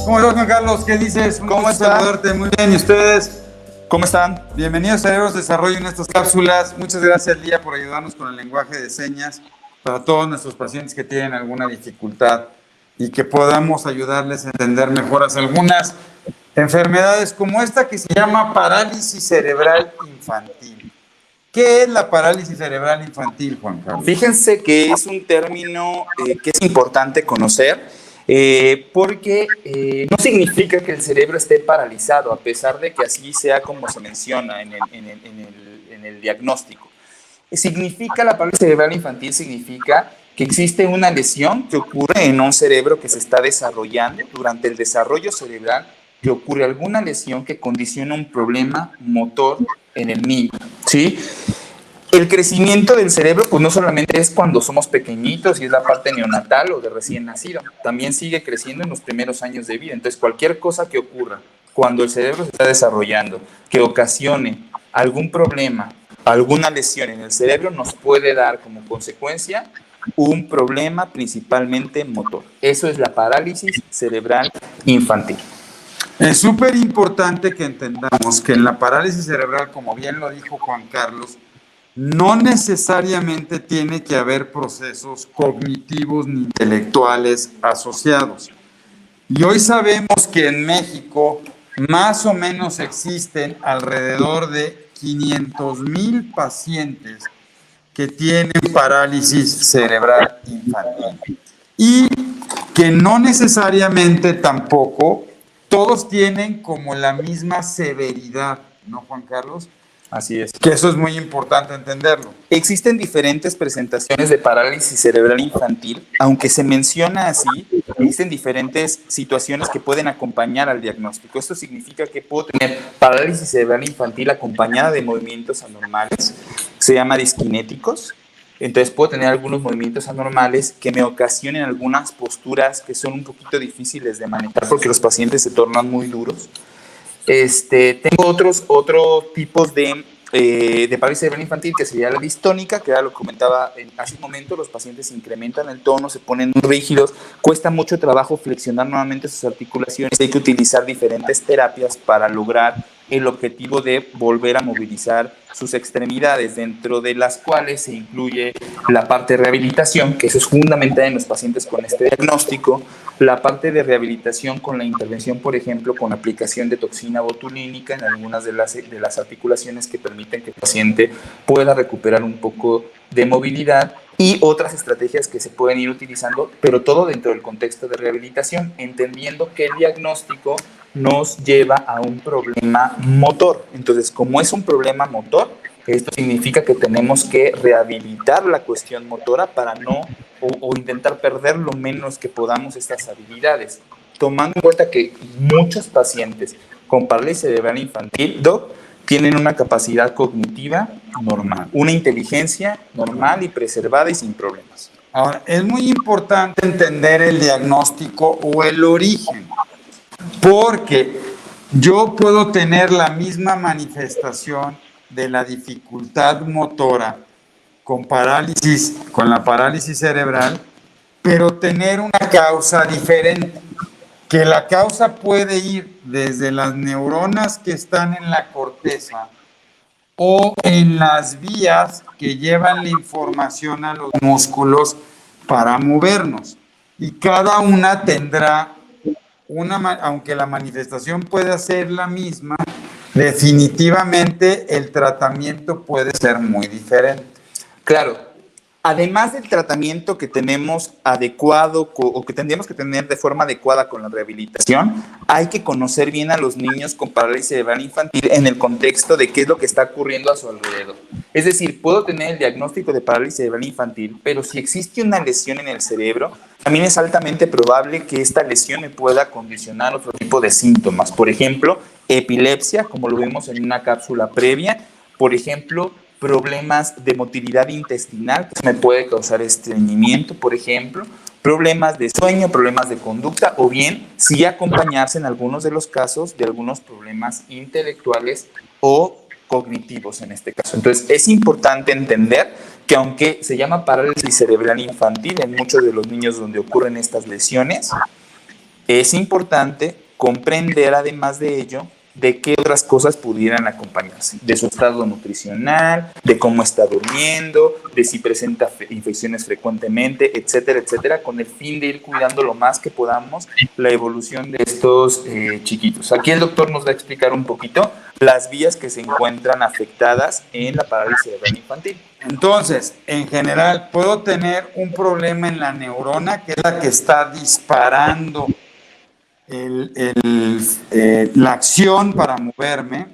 ¿Cómo estás, Juan Carlos? ¿Qué dices? ¿Cómo estás? Saludarte. Muy bien, ¿y ustedes? ¿Cómo están? Bienvenidos a Cerebros Desarrollo en estas cápsulas. Muchas gracias, Lía, por ayudarnos con el lenguaje de señas para todos nuestros pacientes que tienen alguna dificultad y que podamos ayudarles a entender mejor algunas enfermedades como esta que se llama parálisis cerebral infantil. ¿Qué es la parálisis cerebral infantil, Juan Carlos? Fíjense que es un término que es importante conocer porque no significa que el cerebro esté paralizado, a pesar de que así sea como se menciona en el diagnóstico. La parálisis cerebral infantil significa que existe una lesión que ocurre en un cerebro que se está desarrollando. Durante el desarrollo cerebral que ocurre alguna lesión que condiciona un problema motor en el niño, ¿sí? El crecimiento del cerebro, pues no solamente es cuando somos pequeñitos y es la parte neonatal o de recién nacido, también sigue creciendo en los primeros años de vida. Entonces, cualquier cosa que ocurra cuando el cerebro se está desarrollando, que ocasione algún problema, alguna lesión en el cerebro, nos puede dar como consecuencia un problema principalmente motor. Eso es la parálisis cerebral infantil. Es súper importante que entendamos que en la parálisis cerebral, como bien lo dijo Juan Carlos, no necesariamente tiene que haber procesos cognitivos ni intelectuales asociados. Y hoy sabemos que en México más o menos existen alrededor de 500,000 pacientes que tienen parálisis cerebral infantil. Y que no necesariamente tampoco todos tienen como la misma severidad, ¿no, Juan Carlos? Así es. Que eso es muy importante entenderlo. Existen diferentes presentaciones de parálisis cerebral infantil, aunque se menciona así, existen diferentes situaciones que pueden acompañar al diagnóstico. Esto significa que puedo tener parálisis cerebral infantil acompañada de movimientos anormales, se llama disquinéticos. Entonces puedo tener algunos movimientos anormales que me ocasionen algunas posturas que son un poquito difíciles de manejar porque los pacientes se tornan muy duros. Tengo otros tipos de parálisis cerebral infantil, que sería la distónica, que ya lo comentaba hace un momento. Los pacientes incrementan el tono, se ponen muy rígidos, cuesta mucho trabajo flexionar nuevamente sus articulaciones, hay que utilizar diferentes terapias para lograr el objetivo de volver a movilizar sus extremidades, dentro de las cuales se incluye la parte de rehabilitación, que eso es fundamental en los pacientes con este diagnóstico, la parte de rehabilitación con la intervención, por ejemplo, con aplicación de toxina botulínica en algunas de las articulaciones que permiten que el paciente pueda recuperar un poco de movilidad, y otras estrategias que se pueden ir utilizando, pero todo dentro del contexto de rehabilitación, entendiendo que el diagnóstico nos lleva a un problema motor. Entonces, como es un problema motor, esto significa que tenemos que rehabilitar la cuestión motora para no o intentar perder lo menos que podamos estas habilidades, tomando en cuenta que muchos pacientes con parálisis cerebral infantil, Doc, tienen una capacidad cognitiva normal, una inteligencia normal y preservada y sin problemas. Ahora, es muy importante entender el diagnóstico o el origen, porque yo puedo tener la misma manifestación de la dificultad motora con la parálisis cerebral, pero tener una causa diferente, que la causa puede ir desde las neuronas que están en la corteza o en las vías que llevan la información a los músculos para movernos. Y cada una tendrá aunque la manifestación pueda ser la misma, definitivamente el tratamiento puede ser muy diferente. Claro. Además del tratamiento que tenemos adecuado o que tendríamos que tener de forma adecuada con la rehabilitación, hay que conocer bien a los niños con parálisis cerebral infantil en el contexto de qué es lo que está ocurriendo a su alrededor. Es decir, puedo tener el diagnóstico de parálisis cerebral infantil, pero si existe una lesión en el cerebro, también es altamente probable que esta lesión me pueda condicionar otro tipo de síntomas. Por ejemplo, epilepsia, como lo vimos en una cápsula previa. Por ejemplo, problemas de motilidad intestinal, que me puede causar estreñimiento, por ejemplo, problemas de sueño, problemas de conducta, o bien sí acompañarse en algunos de los casos de algunos problemas intelectuales o cognitivos en este caso. Entonces, es importante entender que aunque se llama parálisis cerebral infantil en muchos de los niños donde ocurren estas lesiones, Es importante comprender, además de ello, de qué otras cosas pudieran acompañarse, de su estado nutricional, de cómo está durmiendo, de si presenta infecciones frecuentemente, etcétera, etcétera, con el fin de ir cuidando lo más que podamos la evolución de estos chiquitos. Aquí el doctor nos va a explicar un poquito las vías que se encuentran afectadas en la parálisis cerebral infantil. Entonces, en general, puedo tener un problema en la neurona, que es la que está disparando la acción para moverme,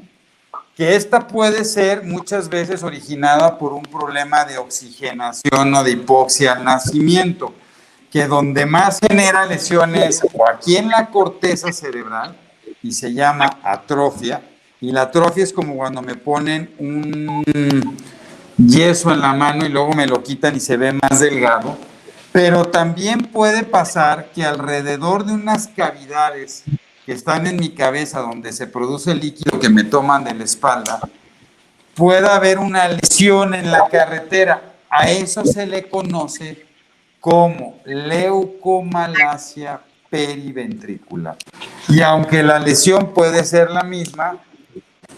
que esta puede ser muchas veces originada por un problema de oxigenación o de hipoxia al nacimiento, que donde más genera lesiones o aquí en la corteza cerebral, y se llama atrofia, y la atrofia es como cuando me ponen un yeso en la mano y luego me lo quitan y se ve más delgado. Pero también puede pasar que alrededor de unas cavidades que están en mi cabeza donde se produce el líquido que me toman de la espalda, pueda haber una lesión en la carretera. A eso se le conoce como leucomalacia periventricular. Y aunque la lesión puede ser la misma,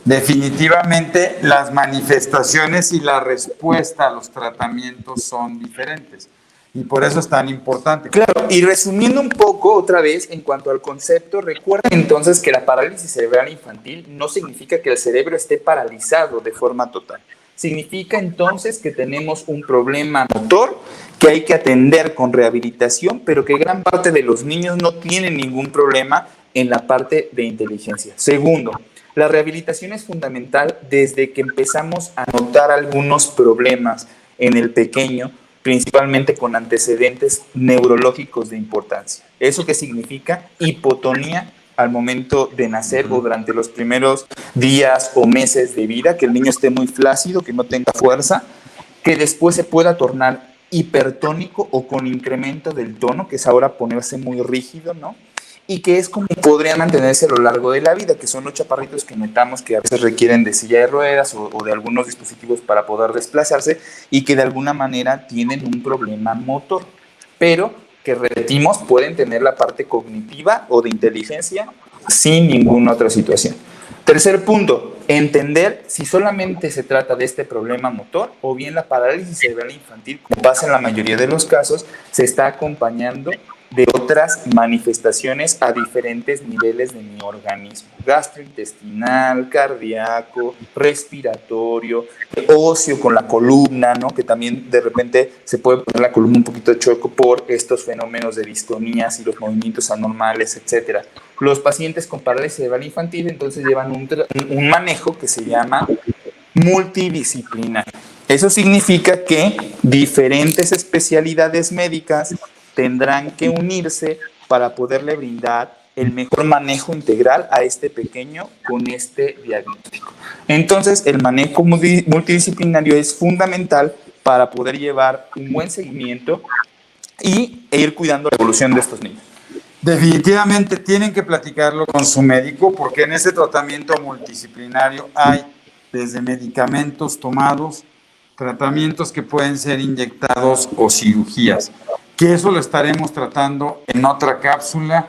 definitivamente las manifestaciones y la respuesta a los tratamientos son diferentes. Y por eso es tan importante. Claro, y resumiendo un poco otra vez en cuanto al concepto, recuerden entonces que la parálisis cerebral infantil no significa que el cerebro esté paralizado de forma total. Significa entonces que tenemos un problema motor que hay que atender con rehabilitación, pero que gran parte de los niños no tienen ningún problema en la parte de inteligencia. Segundo, la rehabilitación es fundamental desde que empezamos a notar algunos problemas en el pequeño, principalmente con antecedentes neurológicos de importancia. ¿Eso qué significa? Hipotonía al momento de nacer o durante los primeros días o meses de vida, que el niño esté muy flácido, que no tenga fuerza, que después se pueda tornar hipertónico o con incremento del tono, que es ahora ponerse muy rígido, ¿no? Y que es como podría mantenerse a lo largo de la vida, que son los chaparritos que notamos que a veces requieren de silla de ruedas o de algunos dispositivos para poder desplazarse y que de alguna manera tienen un problema motor, pero que repetimos pueden tener la parte cognitiva o de inteligencia sin ninguna otra situación. Tercer punto, entender si solamente se trata de este problema motor o bien la parálisis cerebral infantil, como pasa en la mayoría de los casos, se está acompañando de otras manifestaciones a diferentes niveles de mi organismo, gastrointestinal, cardíaco, respiratorio, óseo con la columna, ¿no? Que también de repente se puede poner la columna un poquito choco por estos fenómenos de distonías y los movimientos anormales, etc. Los pacientes con parálisis cerebral infantil entonces llevan un manejo que se llama multidisciplinario. Eso significa que diferentes especialidades médicas tendrán que unirse para poderle brindar el mejor manejo integral a este pequeño con este diagnóstico. Entonces, el manejo multidisciplinario es fundamental para poder llevar un buen seguimiento e ir cuidando la evolución de estos niños. Definitivamente tienen que platicarlo con su médico porque en ese tratamiento multidisciplinario hay desde medicamentos tomados, tratamientos que pueden ser inyectados o cirugías, que eso lo estaremos tratando en otra cápsula,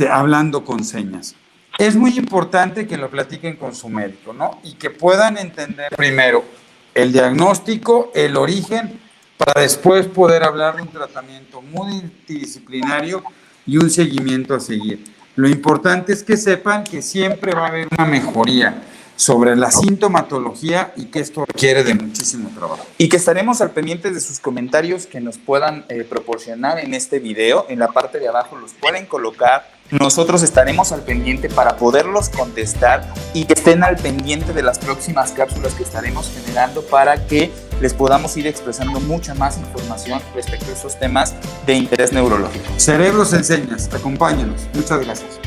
hablando con señas. Es muy importante que lo platiquen con su médico, ¿no? Y que puedan entender primero el diagnóstico, el origen, para después poder hablar de un tratamiento multidisciplinario y un seguimiento a seguir. Lo importante es que sepan que siempre va a haber una mejoría sobre la sintomatología y que esto requiere de muchísimo trabajo. Y que estaremos al pendiente de sus comentarios que nos puedan proporcionar en este video. En la parte de abajo los pueden colocar. Nosotros estaremos al pendiente para poderlos contestar y que estén al pendiente de las próximas cápsulas que estaremos generando para que les podamos ir expresando mucha más información respecto a esos temas de interés neurológico. Cerebros en Señas, acompáñenos. Muchas gracias.